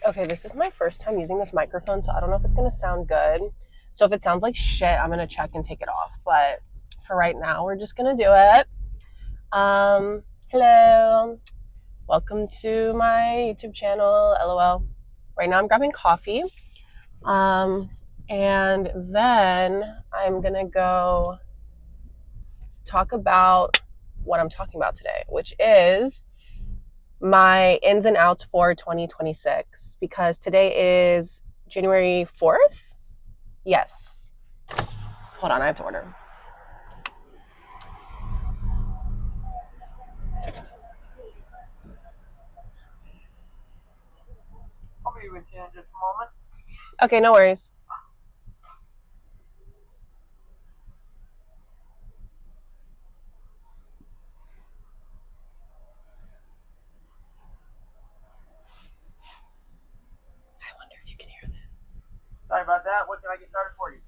Okay, this is my first time using this microphone, so I don't know if it's gonna sound good. So if it sounds like shit, I'm gonna check and take it off. But for right now, we're just gonna do it. Hello. Welcome to my YouTube channel, LOL. Right now I'm grabbing coffee. And then I'm gonna go talk about what I'm talking about today, which is my ins and outs for 2026, because today is January 4th. Yes. Hold on, I have to order. I'll be with you in just a moment. Okay, no worries. I wonder if you can hear this. Sorry about that. What can I get started for you?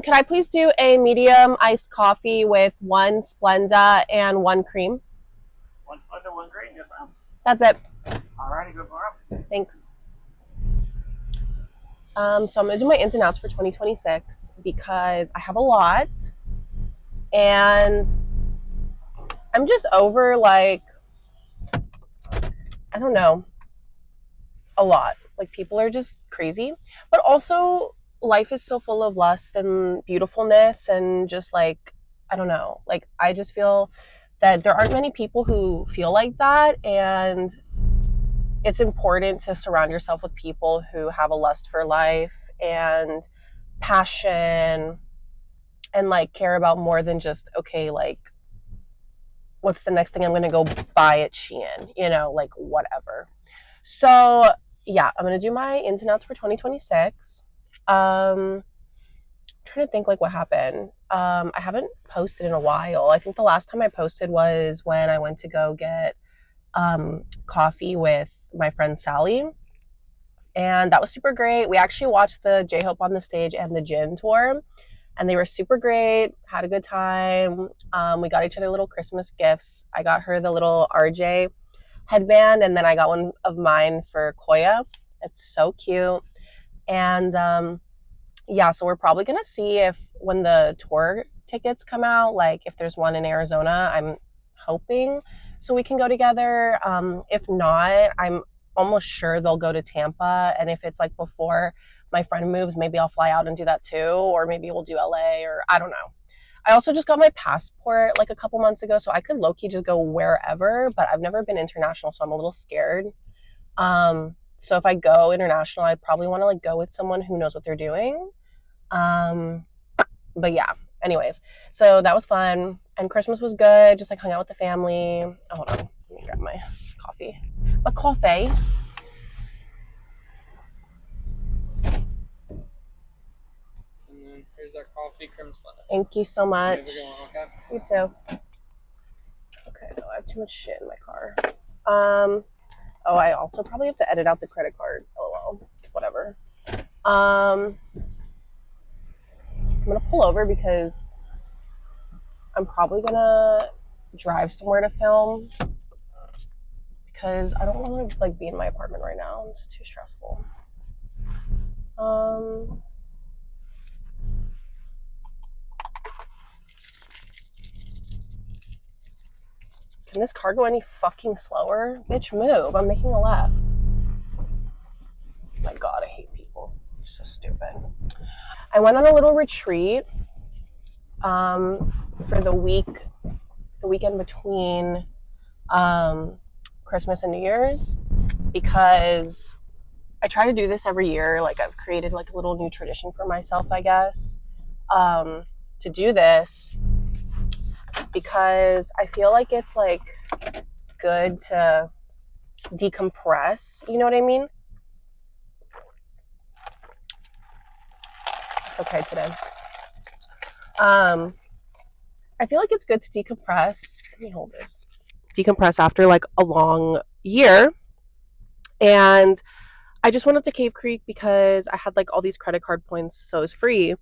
Could I please do a medium iced coffee with 1 Splenda and 1 cream? 1 Splenda, 1 green, yes ma'am. That's it. Alrighty, good for it. Thanks. So I'm gonna do my ins and outs for 2026 because I have a lot, and I'm just over, like, I don't know, a lot. Like, people are just crazy, but also life is so full of lust and beautifulness, and just, like, I don't know, like, I just feel that there aren't many people who feel like that, and it's important to surround yourself with people who have a lust for life and passion and, like, care about more than just, okay, like, what's the next thing I'm going to go buy at Shein, like, whatever. So yeah, I'm going to do my ins and outs for 2026. I'm trying to think, like, what happened. I haven't posted in a while. I think the last time I posted was when I went to go get coffee with my friend Sally, and that was super great. We actually watched the J-Hope on the Stage and the Gin tour, and they were super great. Had a good time. We got each other little Christmas gifts. I got her the little RJ headband, and then I got one of mine for Koya. It's so cute. And yeah, so we're probably gonna see if, when the tour tickets come out, like, if there's one in Arizona, I'm hoping so we can go together. If not, I'm almost sure they'll go to Tampa, and if it's, like, before my friend moves, maybe I'll fly out and do that too, or maybe we'll do LA, or I don't know. I also just got my passport, like, a couple months ago, so I could low-key just go wherever, but I've never been international, so I'm a little scared. So if I go international, I probably want to, like, go with someone who knows what they're doing. But yeah, anyways, so that was fun, and Christmas was good. Just, like, hung out with the family. Oh, hold on, let me grab my coffee. My coffee. And then here's our coffee, cream Splenda. Thank you so much. Have a good one, okay? You too. Okay, no, I have too much shit in my car. Oh, I also probably have to edit out the credit card. LOL. Whatever. I'm gonna pull over because I'm probably gonna drive somewhere to film, because I don't want to, like, be in my apartment right now. It's too stressful. Can this car go any fucking slower? Bitch, move. I'm making a left. My God, I hate people. They're so stupid. I went on a little retreat for the weekend between Christmas and New Year's, because I try to do this every year. Like, I've created, like, a little new tradition for myself, I guess, to do this, because I feel like it's, like, good to decompress. You know what I mean? It's okay today. I feel like it's good to decompress. Let me hold this. Decompress after, like, a long year. And I just went up to Cave Creek because I had, like, all these credit card points, so it was free.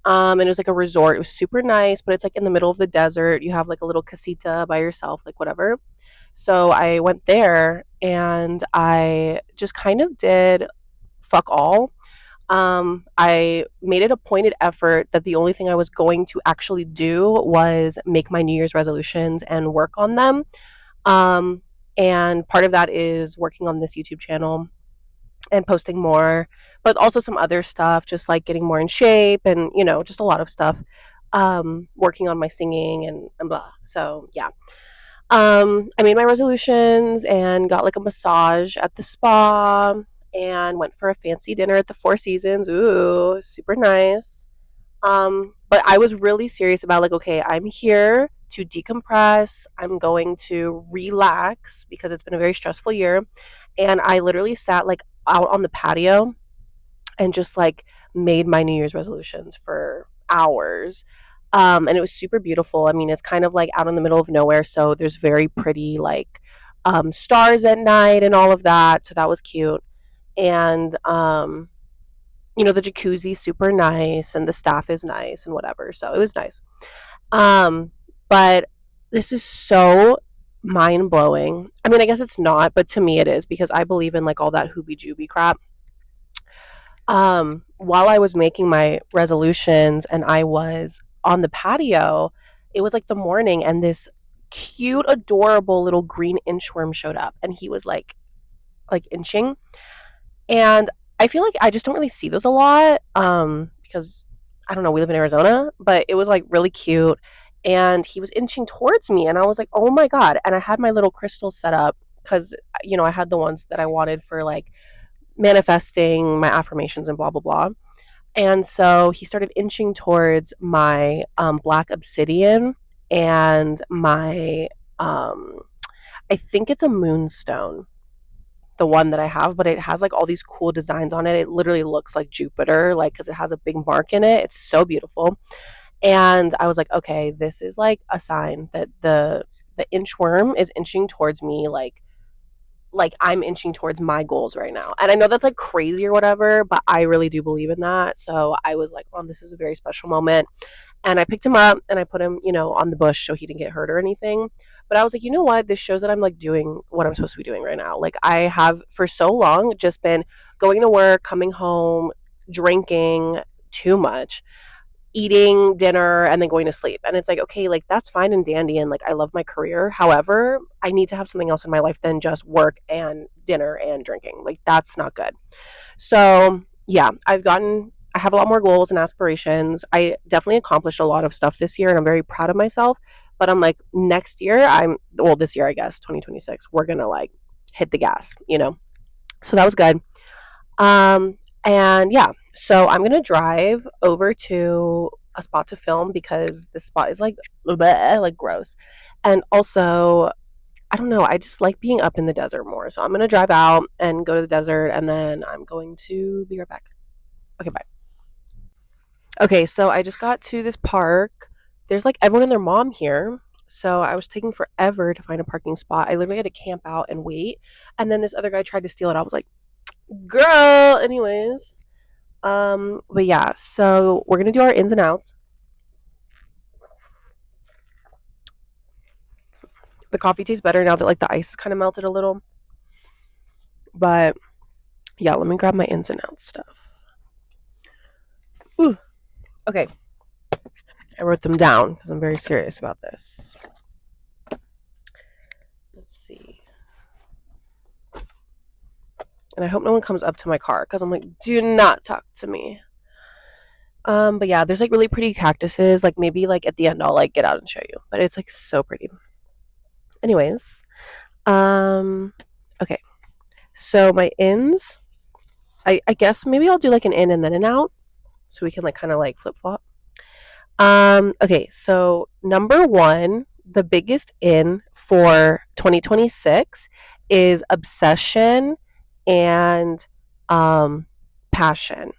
And it was, like, a resort. It was super nice, but it's, like, in the middle of the desert. You have, like, a little casita by yourself, like, whatever. So I went there and I just kind of did fuck all. I made it a pointed effort that the only thing I was going to actually do was make my New Year's resolutions and work on them. Um, and part of that is working on this YouTube channel and posting more, but also some other stuff, just like getting more in shape and, just a lot of stuff. Working on my singing and blah. So, yeah. I made my resolutions and got like a massage at the spa and went for a fancy dinner at the Four Seasons. Ooh, super nice. But I was really serious about like, okay, I'm here to decompress. I'm going to relax because it's been a very stressful year. And I literally sat like out on the patio and just like made my New Year's resolutions for hours. And it was super beautiful. I mean, it's kind of like out in the middle of nowhere, so there's very pretty like stars at night and all of that. So that was cute. And the jacuzzi super nice, and the staff is nice and whatever. So it was nice. But this is so mind blowing. I mean, I guess it's not, but to me it is because I believe in like all that hoobie jooby crap. While I was making my resolutions and I was on the patio, it was like the morning and this cute, adorable little green inchworm showed up and he was like inching. And I feel like I just don't really see those a lot. Because I don't know, we live in Arizona, but it was like really cute. And he was inching towards me and I was like, oh my God. And I had my little crystals set up because I had the ones that I wanted for like manifesting my affirmations and blah blah blah. And so he started inching towards my black obsidian and my um, I think it's a moonstone, the one that I have, but it has like all these cool designs on it. It literally looks like Jupiter, like because it has a big mark in it. It's so beautiful. And I was like, okay, this is like a sign that the inchworm is inching towards me, like I'm inching towards my goals right now. And I know that's like crazy or whatever, but I really do believe in that. So I was like, oh, this is a very special moment. And I picked him up and I put him, on the bush so he didn't get hurt or anything. But I was like, you know what? This shows that I'm like doing what I'm supposed to be doing right now. Like I have for so long just been going to work, coming home, drinking too much, eating dinner and then going to sleep. And it's like, okay, like that's fine and dandy and like I love my career. However, I need to have something else in my life than just work and dinner and drinking. Like that's not good. So, yeah, I have a lot more goals and aspirations. I definitely accomplished a lot of stuff this year and I'm very proud of myself. But I'm like, next year, this year, I guess, 2026, we're going to like hit the gas. So that was good. And yeah, so I'm gonna drive over to a spot to film because this spot is like bleh, like gross. And also, I don't know, I just like being up in the desert more. So I'm gonna drive out and go to the desert and then I'm going to be right back. Okay, bye. Okay, so I just got to this park. There's like everyone and their mom here. So I was taking forever to find a parking spot. I literally had to camp out and wait. And then this other guy tried to steal it. I was like, girl, anyways. But yeah, so we're gonna do our ins and outs. The coffee tastes better now that like the ice kind of melted a little. But yeah, let me grab my ins and outs stuff. Ooh, okay. I wrote them down because I'm very serious about this. Let's see. And I hope no one comes up to my car because I'm like, do not talk to me. But yeah, there's like really pretty cactuses. Like maybe like at the end I'll like get out and show you. But it's like so pretty. Anyways, um, okay. So my ins, I guess maybe I'll do like an in and then an out, so we can like kind of like flip flop. Okay, so number one, the biggest in for 2026 is obsession and passion.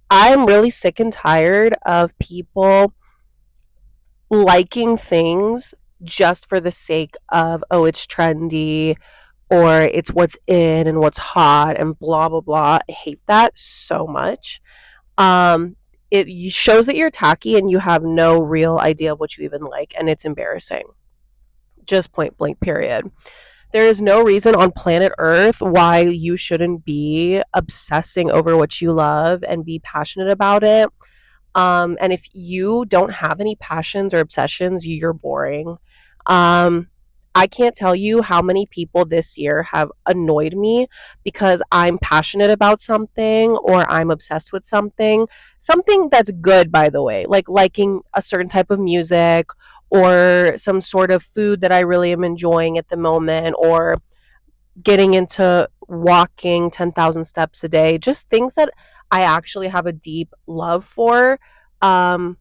I'm really sick and tired of people liking things just for the sake of, oh, it's trendy or it's what's in and what's hot and blah blah blah. I hate that so much. Um, it shows that you're tacky and you have no real idea of what you even like, and it's embarrassing. Just point blank, period. There is no reason on planet Earth why you shouldn't be obsessing over what you love and be passionate about it. And if you don't have any passions or obsessions, you're boring. Um, I can't tell you how many people this year have annoyed me because I'm passionate about something or I'm obsessed with something. Something that's good, by the way, like liking a certain type of music or some sort of food that I really am enjoying at the moment, or getting into walking 10,000 steps a day, just things that I actually have a deep love for. Um,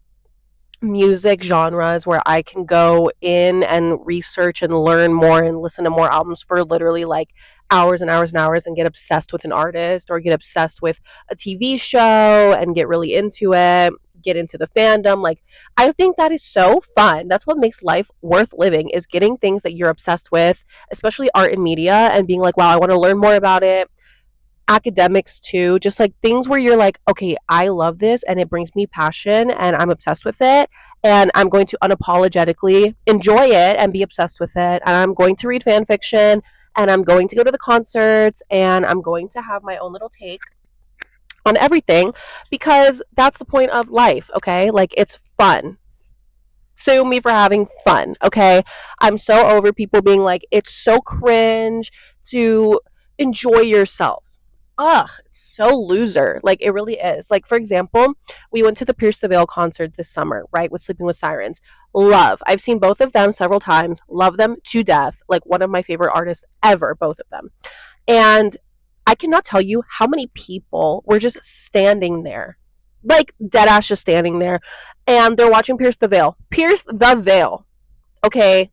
Music genres where I can go in and research and learn more and listen to more albums for literally like hours and hours and hours and get obsessed with an artist or get obsessed with a TV show and get really into it, get into the fandom. Like, I think that is so fun. That's what makes life worth living, is getting things that you're obsessed with, especially art and media, and being like, wow, I want to learn more about it. Academics too, just like things where you're like, okay, I love this and it brings me passion and I'm obsessed with it, and I'm going to unapologetically enjoy it and be obsessed with it, and I'm going to read fan fiction, and I'm going to go to the concerts, and I'm going to have my own little take on everything, because that's the point of life. Okay, like, it's fun. Sue me for having fun. Okay, I'm so over people being like, it's so cringe to enjoy yourself. Ugh, it's so loser. Like, it really is. Like, for example, we went to the Pierce the Veil concert this summer, right, with Sleeping with Sirens. Love. I've seen both of them several times. Love them to death. Like, one of my favorite artists ever, both of them. And I cannot tell you how many people were just standing there, like dead ass just standing there, and they're watching Pierce the Veil. Pierce the Veil, okay?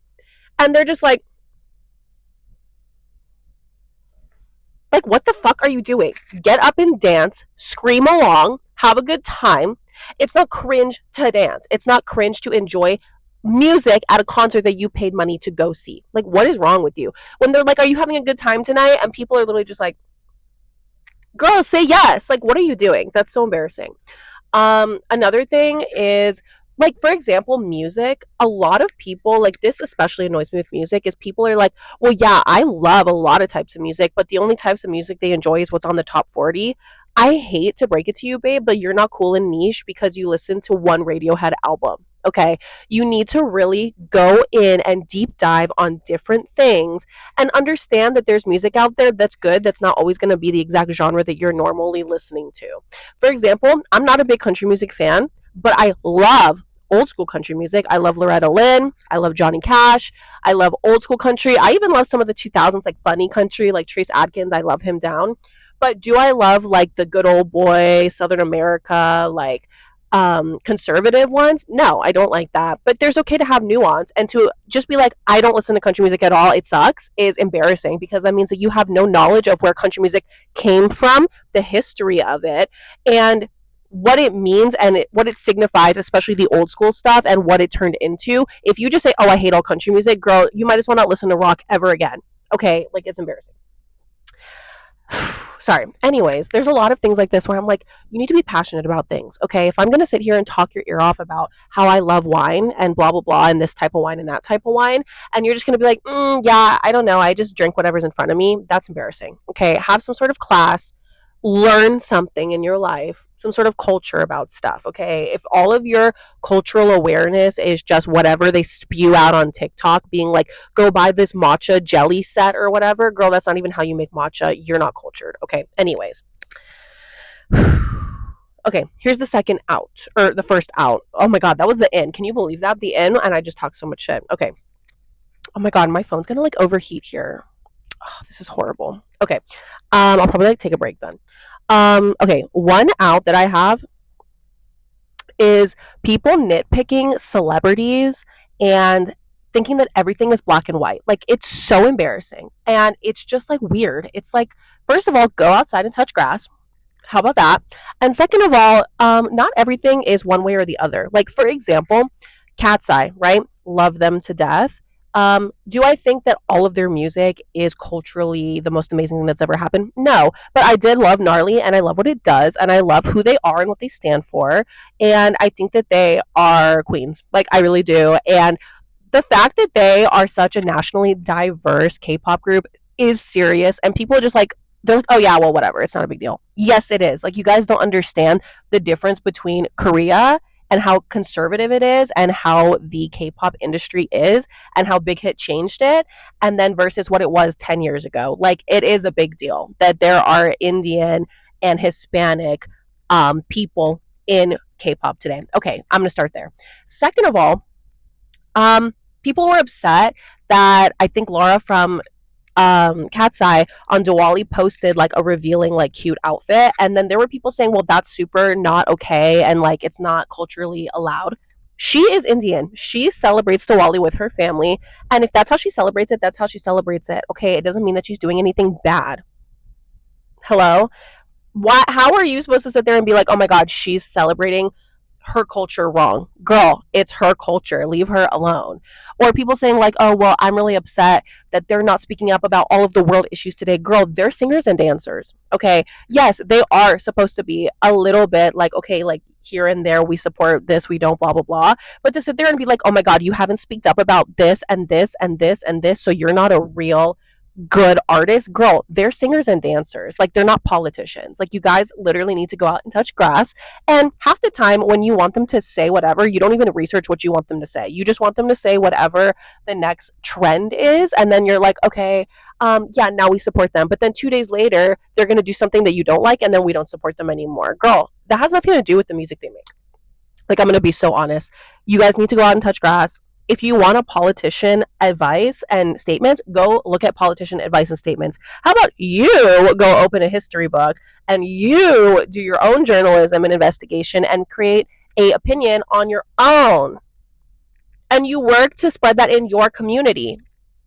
And they're just like, what the fuck are you doing? Get up and dance, scream along, have a good time. It's not cringe to dance. It's not cringe to enjoy music at a concert that you paid money to go see. Like, what is wrong with you? When they're like, are you having a good time tonight? And people are literally just like, girl, say yes. Like, what are you doing? That's so embarrassing. Another thing is, like, for example, music. A lot of people, like, this especially annoys me with music, is people are like, well, yeah, I love a lot of types of music, but the only types of music they enjoy is what's on the top 40. I hate to break it to you, babe, but you're not cool and niche because you listen to one Radiohead album. Okay. You need to really go in and deep dive on different things and understand that there's music out there that's good, that's not always going to be the exact genre that you're normally listening to. For example, I'm not a big country music fan, but I love old school country music. I love Loretta Lynn. I love Johnny Cash. I love old school country. I even love some of the 2000s, like funny country, like Trace Adkins. I love him down. But do I love like the good old boy, Southern America, like conservative ones? No, I don't like that. But there's okay to have nuance, and to just be like, I don't listen to country music at all, it sucks, is embarrassing, because that means that you have no knowledge of where country music came from, the history of it, and what it means, and what it signifies, especially the old school stuff and what it turned into. If you just say, oh, I hate all country music, girl, you might as well not listen to rock ever again. Okay, like, it's embarrassing. Sorry. Anyways, there's a lot of things like this where I'm like, you need to be passionate about things. Okay. If I'm going to sit here and talk your ear off about how I love wine and blah, blah, blah, and this type of wine and that type of wine, and you're just going to be like, yeah, I don't know, I just drink whatever's in front of me, that's embarrassing. Okay. Have some sort of class, learn something in your life, some sort of culture about stuff. Okay. If all of your cultural awareness is just whatever they spew out on TikTok, being like, go buy this matcha jelly set or whatever, girl, that's not even how you make matcha. You're not cultured. Okay. Anyways. Okay, here's the second out, or the first out. Oh my god, that was the in. Can you believe that? The in, and I just talked so much shit. Okay. Oh my god, my phone's gonna like overheat here. Oh, this is horrible. Okay. I'll probably like take a break then. Okay, one out that I have is people nitpicking celebrities and thinking that everything is black and white. Like, it's so embarrassing. And it's just like weird. It's like, first of all, go outside and touch grass. How about that? And second of all, not everything is one way or the other. Like, for example, Cat's Eye, right? Love them to death. Do I think that all of their music is culturally the most amazing thing that's ever happened? No, but I did love Gnarly, and I love what it does, and I love who they are and what they stand for, and I think that they are queens. Like, I really do. And The fact that they are such a nationally diverse K-pop group is serious, and people are just like, they're like, oh yeah, well, whatever, it's not a big deal. Yes, it is. Like, you guys don't understand the difference between Korea and how conservative it is, and how the K-pop industry is, and how Big Hit changed it, and then versus what it was 10 years ago. Like, it is a big deal that there are Indian and Hispanic people in K-pop today. Okay, I'm gonna start there. Second of all, people were upset that I think Laura from Cat's Eye on Diwali posted like a revealing, like, cute outfit, and then there were people saying, well, that's super not okay, and like it's not culturally allowed. She is Indian. She celebrates Diwali with her family, and if that's how she celebrates it, that's how she celebrates it. Okay, it doesn't mean that she's doing anything bad. Hello? Why, how are you supposed to sit there and be like, oh my god, she's celebrating her culture wrong? Girl, it's her culture, leave her alone. Or people saying like, oh well, I'm really upset that they're not speaking up about all of the world issues today. Girl, they're singers and dancers. Okay, yes, they are supposed to be a little bit like, okay, like here and there we support this, we don't, blah blah blah. But to sit there and be like, oh my god, you haven't speaked up about this and this and this and this, so you're not a real good artists. Girl, they're singers and dancers. Like, they're not politicians. Like, you guys literally need to go out and touch grass. And half the time when you want them to say whatever, you don't even research what you want them to say. You just want them to say whatever the next trend is, and then you're like, okay, yeah, now we support them. But then 2 days later they're going to do something that you don't like, and then we don't support them anymore. Girl, that has nothing to do with the music they make. Like, I'm going to be so honest. You guys need to go out and touch grass. If you want a politician advice and statements, go look at politician advice and statements. How about you go open a history book and you do your own journalism and investigation and create a opinion on your own, and you work to spread that in your community,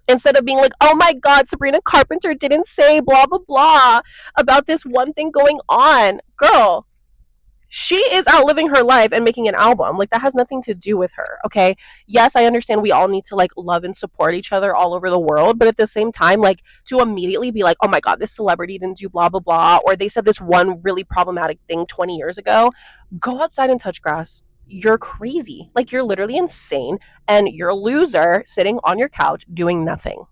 instead of being like, oh my god, Sabrina Carpenter didn't say blah blah blah about this one thing going on. Girl, she is outliving her life and making an album. Like, that has nothing to do with her. Okay, yes, I understand we all need to like love and support each other all over the world, but at the same time, like, to immediately be like, oh my god, this celebrity didn't do blah blah blah, or they said this one really problematic thing 20 years ago. Go outside and touch grass. You're crazy. Like, you're literally insane, and you're a loser sitting on your couch doing nothing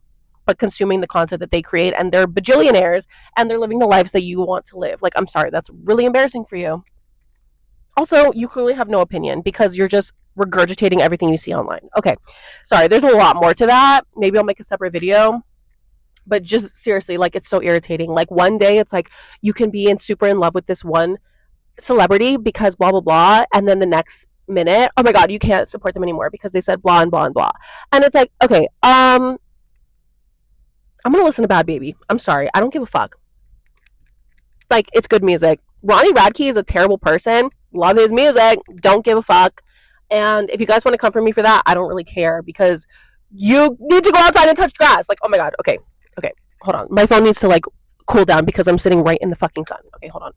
but consuming the content that they create, and they're bajillionaires, and they're living the lives that you want to live. Like, I'm sorry, that's really embarrassing for you. Also, you clearly have no opinion because you're just regurgitating everything you see online. Okay, sorry, there's a lot more to that. Maybe I'll make a separate video. But just seriously, like, it's so irritating. Like, one day it's like you can be in super in love with this one celebrity because blah blah blah, and then the next minute, oh my god, you can't support them anymore because they said blah and blah and blah. And it's like, okay, I'm gonna listen to Bad Baby. I'm sorry, I don't give a fuck. Like, it's good music. Ronnie Radke is a terrible person. Love his music. Don't give a fuck. And if you guys want to come for me for that, I don't really care, because you need to go outside and touch grass. Like, oh my god. Okay. Okay. Hold on. My phone needs to like cool down because I'm sitting right in the fucking sun. Okay, hold on.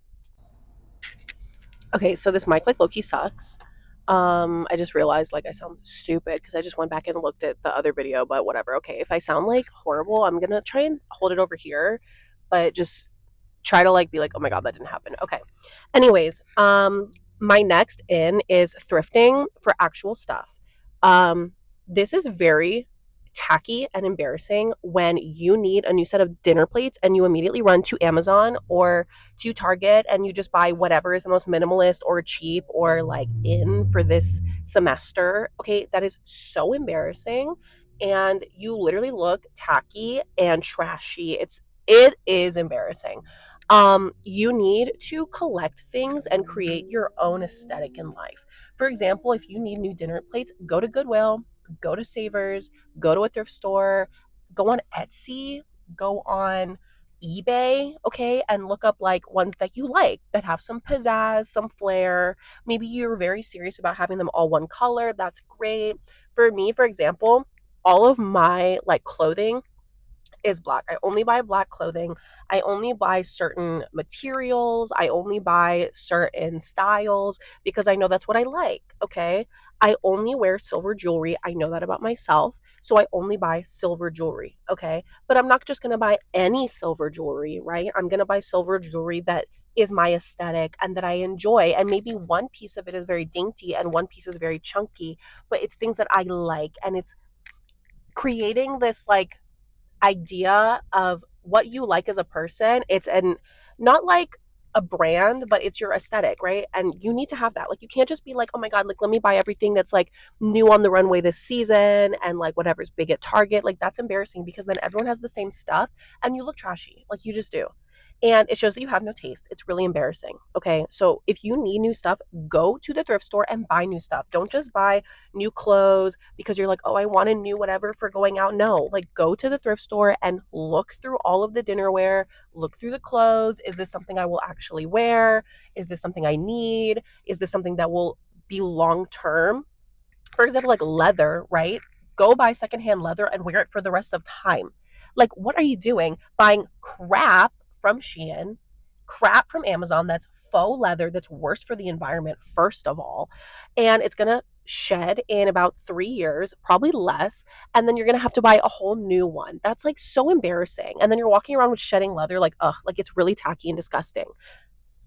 Okay, so this mic like Loki sucks. I just realized like I sound stupid because I just went back and looked at the other video, but whatever. Okay, if I sound like horrible, I'm gonna try and hold it over here, but just try to like be like, oh my god, that didn't happen. Okay. Anyways, my next in is thrifting for actual stuff. This is very tacky and embarrassing when you need a new set of dinner plates and you immediately run to Amazon or to Target and you just buy whatever is the most minimalist or cheap or like in for this semester. Okay, that is so embarrassing, and you literally look tacky and trashy. It is embarrassing. You need to collect things and create your own aesthetic in life. For example, if you need new dinner plates, go to Goodwill, go to Savers, go to a thrift store, go on Etsy, go on eBay, okay, and look up like ones that you like that have some pizzazz, some flair. Maybe you're very serious about having them all one color. That's great. For me, for example, all of my like clothing is black. I only buy black clothing. I only buy certain materials. I only buy certain styles because I know that's what I like. Okay. I only wear silver jewelry. I know that about myself. So I only buy silver jewelry. Okay. But I'm not just going to buy any silver jewelry, right? I'm going to buy silver jewelry that is my aesthetic and that I enjoy. And maybe one piece of it is very dainty and one piece is very chunky, but it's things that I like and it's creating this like idea of what you like as a person. It's an not like a brand, but it's your aesthetic, right? And you need to have that. Like you can't just be like, oh my God, like let me buy everything that's like new on the runway this season and like whatever's big at Target. Like that's embarrassing because then everyone has the same stuff and you look trashy. Like you just do. And it shows that you have no taste. It's really embarrassing. Okay. So if you need new stuff, go to the thrift store and buy new stuff. Don't just buy new clothes because you're like, oh, I want a new whatever for going out. No, like go to the thrift store and look through all of the dinnerware, look through the clothes. Is this something I will actually wear? Is this something I need? Is this something that will be long term? For example, like leather, right? Go buy secondhand leather and wear it for the rest of time. Like, what are you doing? Buying crap from Shein, crap from Amazon that's faux leather that's worse for the environment, first of all. And it's gonna shed in about 3 years, probably less. And then you're gonna have to buy a whole new one. That's like so embarrassing. And then you're walking around with shedding leather, like, ugh, like it's really tacky and disgusting.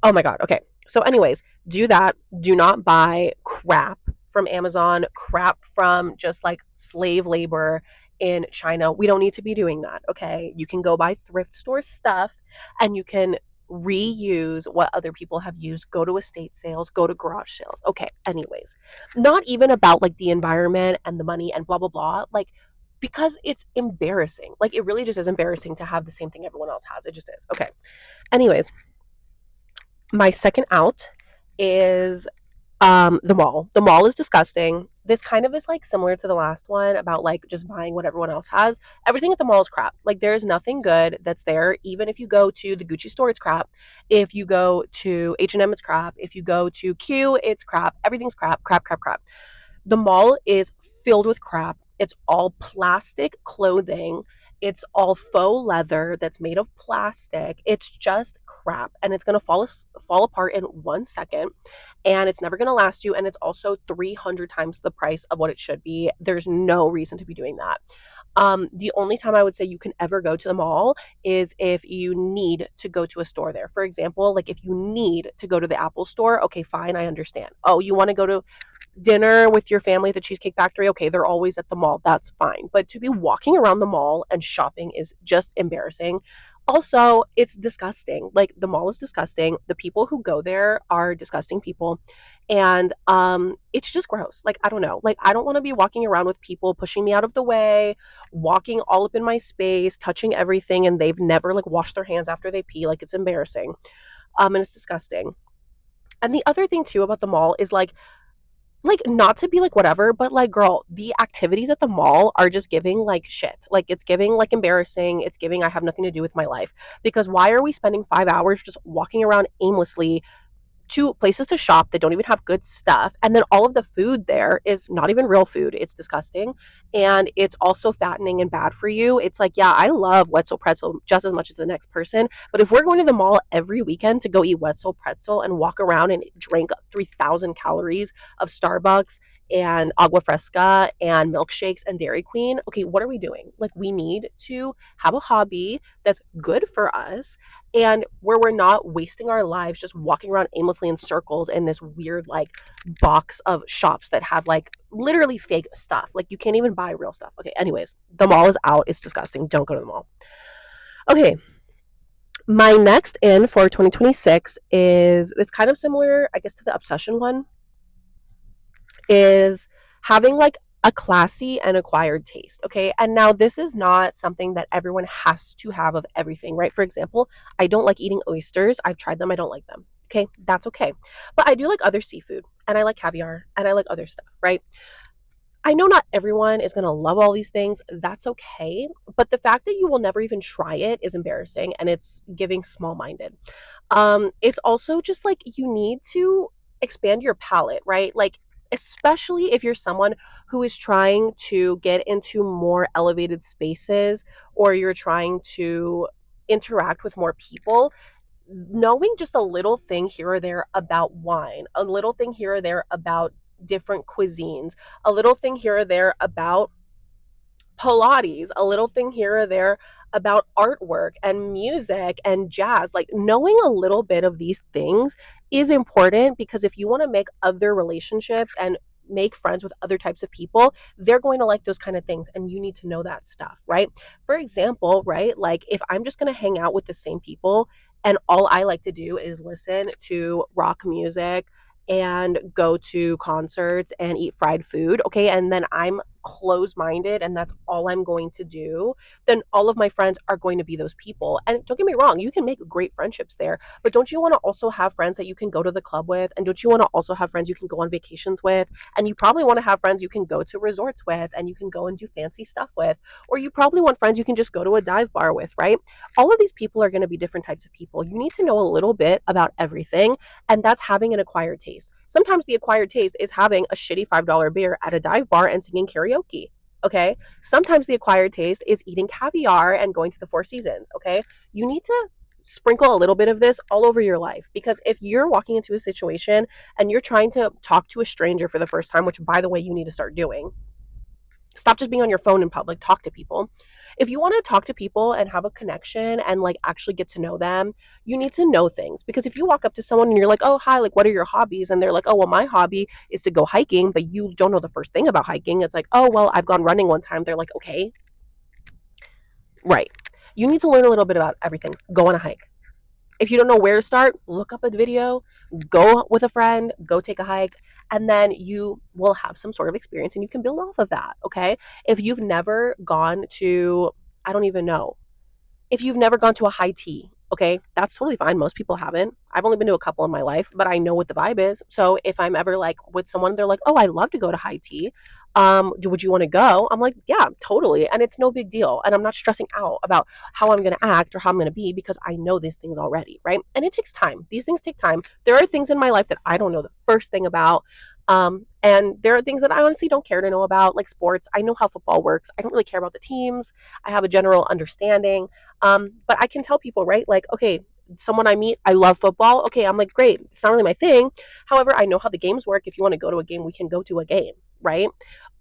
Oh my God. Okay. So, anyways, do that. Do not buy crap from Amazon, crap from just like slave labor in China. We don't need to be doing that. Okay. You can go buy thrift store stuff and you can reuse what other people have used. Go to estate sales, go to garage sales. Okay. Anyways, not even about like the environment and the money and blah, blah, blah. Like, because it's embarrassing. Like, it really just is embarrassing to have the same thing everyone else has. It just is. Okay. Anyways, my second out is the mall. The mall is disgusting. This kind of is like similar to the last one about like just buying what everyone else has. Everything at the mall is crap. Like there's nothing good that's there. Even if you go to the Gucci store, it's crap. If you go to H&M, it's crap. If you go to Q, it's crap. Everything's crap, crap, crap, crap. The mall is filled with crap. It's all plastic clothing. It's all faux leather that's made of plastic. It's just crap and it's going to fall apart in 1 second and it's never going to last you and it's also 300 times the price of what it should be. There's no reason to be doing that. The only time I would say you can ever go to the mall is if you need to go to a store there. For example, like if you need to go to the Apple store, okay, fine, I understand. Oh, you want to go to dinner with your family at the Cheesecake Factory, okay, they're always at the mall. That's fine. But to be walking around the mall and shopping is just embarrassing. Also, it's disgusting. Like the mall is disgusting. The people who go there are disgusting people. And it's just gross. Like I don't know. Like I don't want to be walking around with people pushing me out of the way, walking all up in my space, touching everything and they've never like washed their hands after they pee. Like it's embarrassing. And it's disgusting. And the other thing too about the mall is like not to be like whatever, but like girl, the activities at the mall are just giving like shit. Like it's giving like embarrassing. It's giving I have nothing to do with my life. Because why are we spending 5 hours just walking around aimlessly to places to shop that don't even have good stuff. And then all of the food there is not even real food. It's disgusting. And it's also fattening and bad for you. It's like, yeah, I love Wetzel pretzel just as much as the next person. But if we're going to the mall every weekend to go eat Wetzel pretzel and walk around and drink 3,000 calories of Starbucks and agua fresca and milkshakes and Dairy Queen, okay, what are we doing? Like, we need to have a hobby that's good for us and where we're not wasting our lives just walking around aimlessly in circles in this weird like box of shops that have like literally fake stuff. Like you can't even buy real stuff. Okay, anyways, the mall is out. It's disgusting. Don't go to the mall. Okay, my next in for 2026 is it's kind of similar, I guess, to the obsession one, is having like a classy and acquired taste. Okay. And now this is not something that everyone has to have of everything, right? For example, I don't like eating oysters. I've tried them. I don't like them. Okay. That's okay. But I do like other seafood and I like caviar and I like other stuff, right? I know not everyone is going to love all these things. That's okay. But the fact that you will never even try it is embarrassing and it's giving small minded. It's also just like you need to expand your palette, right? Like, especially if you're someone who is trying to get into more elevated spaces or you're trying to interact with more people, knowing just a little thing here or there about wine, a little thing here or there about different cuisines, a little thing here or there about Pilates, a little thing here or there about artwork and music and jazz. Like knowing a little bit of these things is important because if you want to make other relationships and make friends with other types of people, they're going to like those kind of things. And you need to know that stuff, right? For example, right? Like if I'm just going to hang out with the same people and all I like to do is listen to rock music and go to concerts and eat fried food, okay, and then I'm close minded and that's all I'm going to do, then all of my friends are going to be those people. And don't get me wrong, you can make great friendships there, but don't you want to also have friends that you can go to the club with? And don't you want to also have friends you can go on vacations with? And you probably want to have friends you can go to resorts with and you can go and do fancy stuff with. Or you probably want friends you can just go to a dive bar with, right? All of these people are going to be different types of people. You need to know a little bit about everything, and that's having an acquired taste. Sometimes the acquired taste is having a shitty $5 beer at a dive bar and singing karaoke. Okay. Sometimes the acquired taste is eating caviar and going to the Four Seasons. Okay. You need to sprinkle a little bit of this all over your life, because if you're walking into a situation and you're trying to talk to a stranger for the first time, which by the way, you need to start doing, stop just being on your phone in public, talk to people. If you want to talk to people and have a connection and like actually get to know them, you need to know things. Because if you walk up to someone and you're like, oh hi, like what are your hobbies, and they're like, oh well, my hobby is to go hiking, but you don't know the first thing about hiking, it's like, oh well, I've gone running one time. They're like, okay, right. You need to learn a little bit about everything. Go on a hike. If you don't know where to start, look up a video, go with a friend, go take a hike, and then you will have some sort of experience and you can build off of that. Okay. If you've never gone to, I don't even know, if you've never gone to a high tea, okay, that's totally fine. Most people haven't. I've only been to a couple in my life, but I know what the vibe is. So if I'm ever like with someone, they're like, "Oh, I love to go to high tea. Would you want to go?" I'm like, "Yeah, totally." And it's no big deal. And I'm not stressing out about how I'm going to act or how I'm going to be because I know these things already, right? And it takes time. These things take time. There are things in my life that I don't know the first thing about. And there are things that I honestly don't care to know about, like sports. I know how football works. I don't really care about the teams. I have a general understanding. But I can tell people, right? Like, okay, someone I meet, I love football. Okay, I'm like, great. It's not really my thing. However, I know how the games work. If you want to go to a game, we can go to a game, right?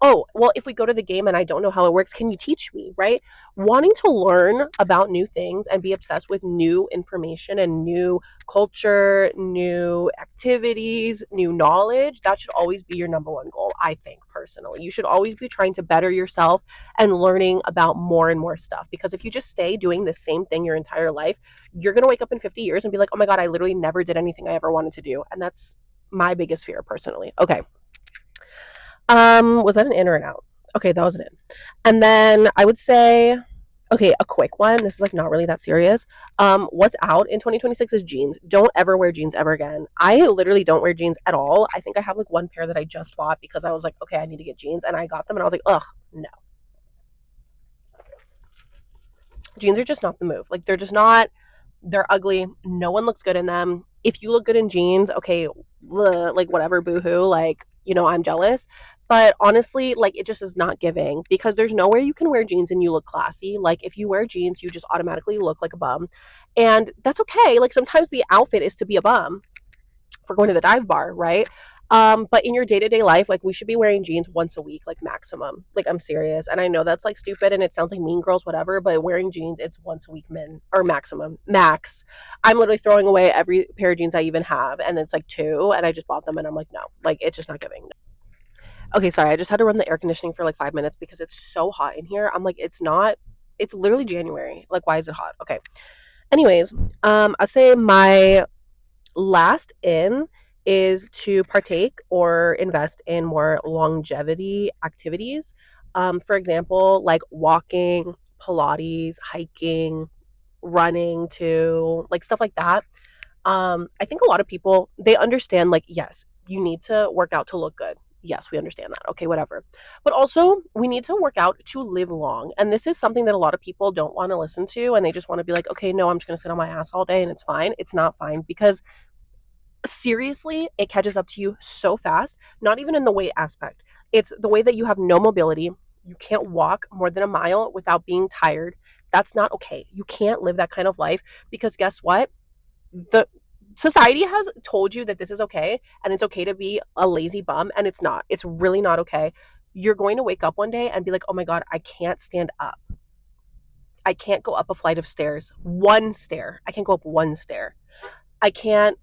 Oh, well, if we go to the game and I don't know how it works, can you teach me, right? Wanting to learn about new things and be obsessed with new information and new culture, new activities, new knowledge, that should always be your number one goal, I think, personally. You should always be trying to better yourself and learning about more and more stuff. Because if you just stay doing the same thing your entire life, you're going to wake up in 50 years and be like, oh my God, I literally never did anything I ever wanted to do. And that's my biggest fear personally. Okay. Was that an in or an out? Okay, that was an in. And then I would say, okay, a quick one. This is like not really that serious. What's out in 2026 is jeans. Don't ever wear jeans ever again. I literally don't wear jeans at all. I think I have like one pair that I just bought because I was like, okay, I need to get jeans, and I got them, and I was like, ugh, no. Jeans are just not the move. Like they're just not. They're ugly. No one looks good in them. If you look good in jeans, okay, like whatever, boohoo. Like I'm jealous. But honestly, like it just is not giving because there's nowhere you can wear jeans and you look classy. Like if you wear jeans, you just automatically look like a bum, and that's okay. Like sometimes the outfit is to be a bum for going to the dive bar, right? But in your day to day life, like we should be wearing jeans once a week, like maximum. Like I'm serious, and I know that's like stupid, and it sounds like Mean Girls, whatever. But wearing jeans, it's once a week, min or maximum, max. I'm literally throwing away every pair of jeans I even have, and it's like two, and I just bought them, and I'm like, no, like it's just not giving. Okay, sorry, I just had to run the air conditioning for like 5 minutes because it's so hot in here. I'm like, it's not. It's literally January. Like, why is it hot? Okay. Anyways, I say my last in is to partake or invest in more longevity activities. For example, like walking, Pilates, hiking, running, to like stuff like that. I think a lot of people they understand like yes, you need to work out to look good. Yes, we understand that. Okay, whatever. But also, we need to work out to live long. And this is something that a lot of people don't want to listen to. And they just want to be like, okay, no, I'm just going to sit on my ass all day and it's fine. It's not fine because seriously, it catches up to you so fast, not even in the weight aspect. It's the way that you have no mobility. You can't walk more than a mile without being tired. That's not okay. You can't live that kind of life because guess what? The society has told you that this is okay and it's okay to be a lazy bum, and it's not. It's really not okay. You're going to wake up one day and be like, "Oh my God, I can't stand up. I can't go up a flight of stairs. One stair. I can't go up one stair. I can't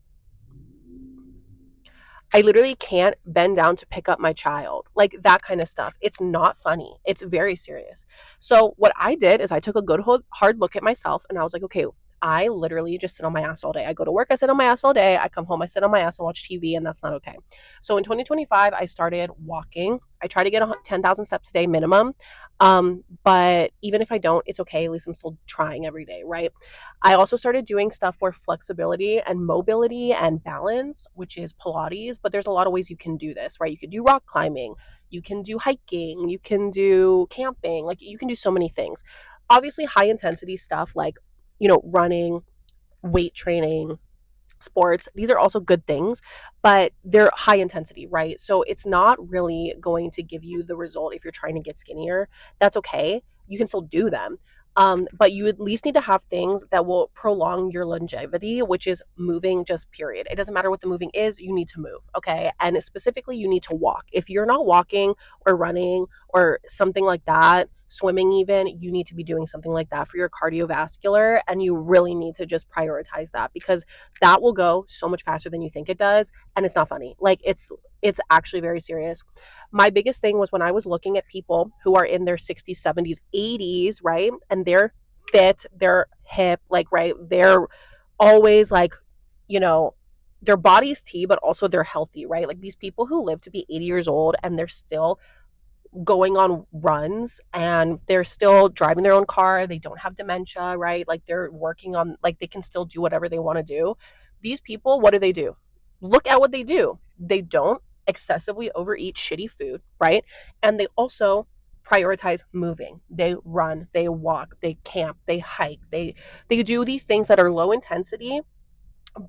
I literally can't bend down to pick up my child. Like that kind of stuff. It's not funny. It's very serious. So what I did is I took a good hard look at myself and I was like, okay, I literally just sit on my ass all day. I go to work, I sit on my ass all day. I come home, I sit on my ass and watch TV, and that's not okay. So in 2025, I started walking. I try to get 10,000 steps a day minimum. But even if I don't, it's okay. At least I'm still trying every day, right? I also started doing stuff for flexibility and mobility and balance, which is Pilates. But there's a lot of ways you can do this, right? You could do rock climbing, you can do hiking, you can do camping, like you can do so many things. Obviously, high intensity stuff like, running, weight training, sports, these are also good things, but they're high intensity, right? So it's not really going to give you the result if you're trying to get skinnier. That's okay. You can still do them. But you at least need to have things that will prolong your longevity, which is moving, just period. It doesn't matter what the moving is, you need to move, okay? And specifically, you need to walk. If you're not walking or running or something like that, swimming even, you need to be doing something like that for your cardiovascular. And you really need to just prioritize that because that will go so much faster than you think it does, and it's not funny. Like it's actually very serious. My biggest thing was when I was looking at people who are in their 60s, 70s, 80s, right? And they're fit, they're hip, like, right? They're always like, you know, their body's tea, but also they're healthy, right? Like these people who live to be 80 years old and they're still going on runs and they're still driving their own car. They don't have dementia, right? Like they're working on, like they can still do whatever they want to do. These people, what do? Look at what they do. They don't excessively overeat shitty food, right? And they also prioritize moving. They run, they walk, they camp, they hike. They do these things that are low intensity,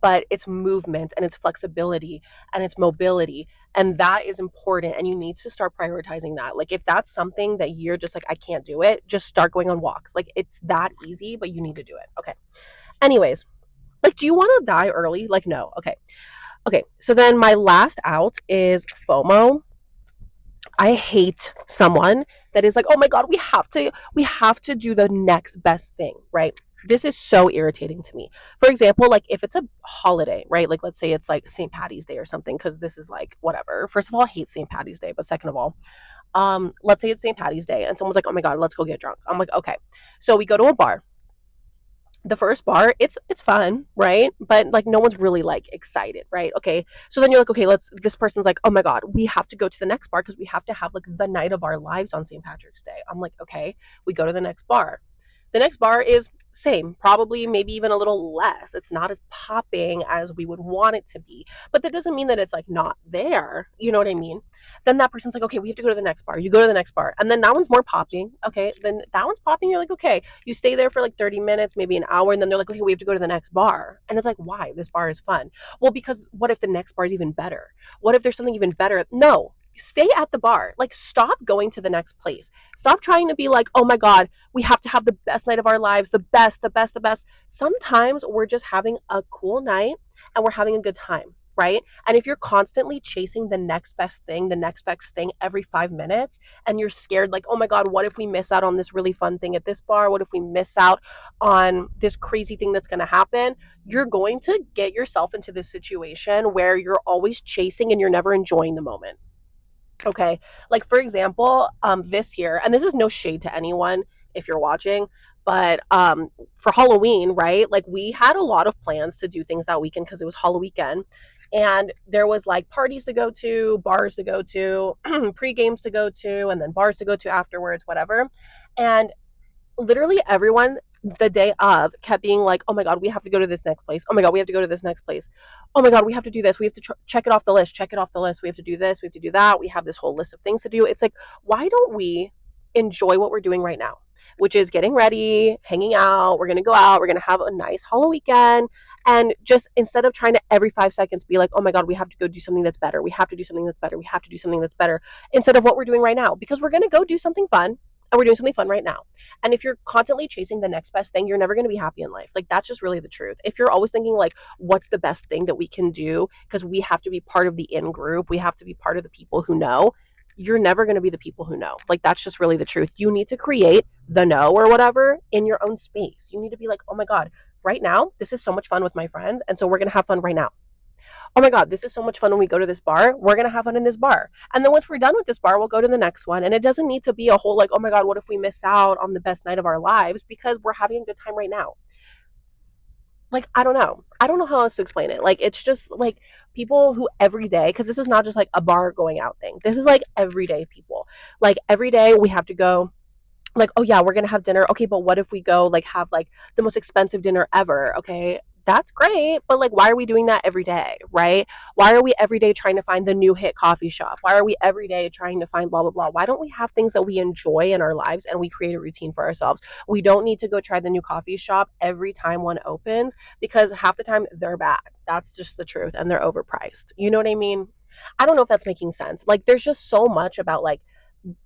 but it's movement and it's flexibility and it's mobility, and that is important, and you need to start prioritizing that. Like if that's something that you're just like I can't do it, just start going on walks. Like it's that easy, but you need to do it. Okay, anyways, like do you want to die early? Like no. Okay, so then my last out is FOMO. I hate someone that is like, "Oh my god, we have to do the next best thing," right? This is so irritating to me. For example, like if it's a holiday, right? Like let's say it's like St. Patty's Day or something, because this is like whatever. First of all, I hate St. Patty's Day, but second of all, let's say it's St. Patty's Day and someone's like, "Oh my god, let's go get drunk." I'm like, okay. So we go to a bar. The first bar, it's fun, right? But like no one's really like excited, right? Okay, so then you're like, okay, let's, this person's like, "Oh my god, we have to go to the next bar because we have to have like the night of our lives on St. Patrick's Day." I'm like, okay. We go to the next bar. The next bar is same, probably maybe even a little less. It's not as popping as we would want it to be, but that doesn't mean that it's like not there. You know what I mean? Then that person's like, okay, we have to go to the next bar. You go to the next bar, and then that one's more popping. Okay, then that one's popping. You're like, okay, you stay there for like 30 minutes, maybe an hour, and then they're like, okay, we have to go to the next bar. And it's like, why? This bar is fun. Well, because what if the next bar is even better? What if there's something even better? No. Stay at the bar. Like, stop going to the next place. Stop trying to be like, oh my God, we have to have the best night of our lives, the best, the best, the best. Sometimes we're just having a cool night and we're having a good time, right? And if you're constantly chasing the next best thing, the next best thing every 5 minutes, and you're scared, like, oh my God, what if we miss out on this really fun thing at this bar? What if we miss out on this crazy thing that's going to happen? You're going to get yourself into this situation where you're always chasing and you're never enjoying the moment. Okay. Like for example, this year, and this is no shade to anyone if you're watching, but for Halloween, right? Like we had a lot of plans to do things that weekend because it was Halloween weekend. And there was like parties to go to, bars to go to, pre games to go to, and then bars to go to afterwards, whatever. And literally everyone the day of kept being like, oh my God, we have to go to this next place. Oh my God, we have to go to this next place. Oh my God, we have to do this. We have to check it off the list, check it off the list. We have to do this. We have to do that. We have this whole list of things to do. It's like, why don't we enjoy what we're doing right now, which is getting ready, hanging out. We're going to go out. We're going to have a nice Halloween weekend. And just instead of trying to every 5 seconds be like, oh my God, we have to go do something that's better. We have to do something that's better. We have to do something that's better instead of what we're doing right now, because we're going to go do something fun, and we're doing something fun right now. And if you're constantly chasing the next best thing, you're never going to be happy in life. Like that's just really the truth. If you're always thinking like, what's the best thing that we can do? Because we have to be part of the in group. We have to be part of the people who know. You're never going to be the people who know. Like that's just really the truth. You need to create the know or whatever in your own space. You need to be like, oh my God, right now, this is so much fun with my friends. And so we're going to have fun right now. oh my God, this is so much fun when we go to this bar. We're going to have fun in this bar. And then once we're done with this bar, we'll go to the next one. And it doesn't need to be a whole like, oh my God, what if we miss out on the best night of our lives because we're having a good time right now? Like, I don't know. I don't know how else to explain it. Like, it's just like people who every day, because this is not just like a bar going out thing. This is like everyday people. Like, every day we have to go like, oh yeah, we're gonna have dinner. Okay, but what if we go like have like the most expensive dinner ever? Okay, that's great, but like, why are we doing that every day, right? Why are we every day trying to find the new hit coffee shop? Why are we every day trying to find blah blah blah? Why don't we have things that we enjoy in our lives and we create a routine for ourselves? We don't need to go try the new coffee shop every time one opens because half the time they're bad. That's just the truth, and they're overpriced. You know what I mean? I don't know if that's making sense. Like, there's just so much about like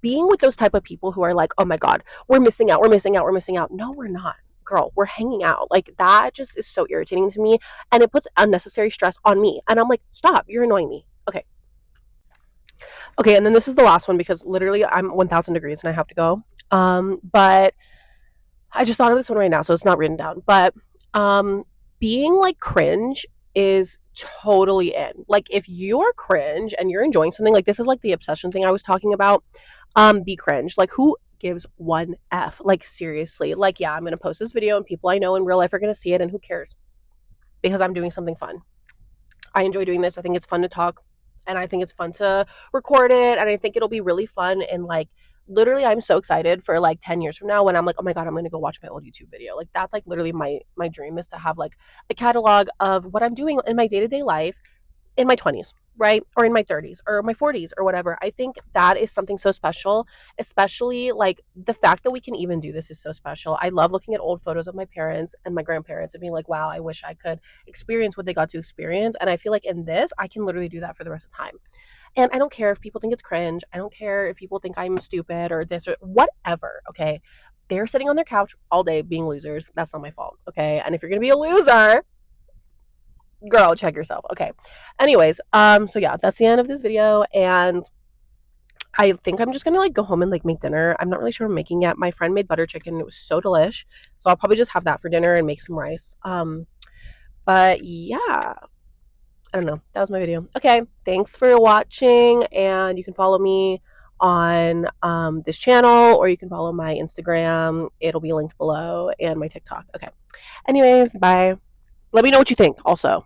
being with those type of people who are like, oh my God, we're missing out, we're missing out, we're missing out. No, we're not. Girl, we're hanging out. Like that just is so irritating to me. And it puts unnecessary stress on me. And I'm like, stop, you're annoying me. Okay. Okay. And then this is the last one because literally I'm 1,000 degrees and I have to go. But I just thought of this one right now, so it's not written down. But um, being like cringe is totally in. Like if you're cringe and you're enjoying something, like this is like the obsession thing I was talking about. Be cringe. Like who gives one F? Like seriously. Like yeah, I'm gonna post this video and people I know in real life are gonna see it and who cares? Because I'm doing something fun. I enjoy doing this. I think it's fun to talk and I think it's fun to record it and I think it'll be really fun and like literally I'm so excited for like 10 years from now when I'm like, "Oh my God, I'm going to go watch my old YouTube video." Like that's like literally my dream is to have like a catalog of what I'm doing in my day-to-day life in my 20s, right? Or in my 30s or my 40s or whatever. I think that is something so special, especially like the fact that we can even do this is so special. I love looking at old photos of my parents and my grandparents and being like, wow, I wish I could experience what they got to experience. And I feel like in this, I can literally do that for the rest of the time. And I don't care if people think it's cringe. I don't care if people think I'm stupid or this or whatever, okay? They're sitting on their couch all day being losers. That's not my fault, okay? And if you're gonna be a loser, girl, check yourself. Okay. Anyways, so yeah, that's the end of this video, and I think I'm just gonna like go home and like make dinner. I'm not really sure what I'm making yet. My friend made butter chicken. It was so delish. So I'll probably just have that for dinner and make some rice. But yeah, I don't know. That was my video. Okay, thanks for watching, and you can follow me on this channel or you can follow my Instagram. It'll be linked below and my TikTok. Okay. Anyways, bye. Let me know what you think also.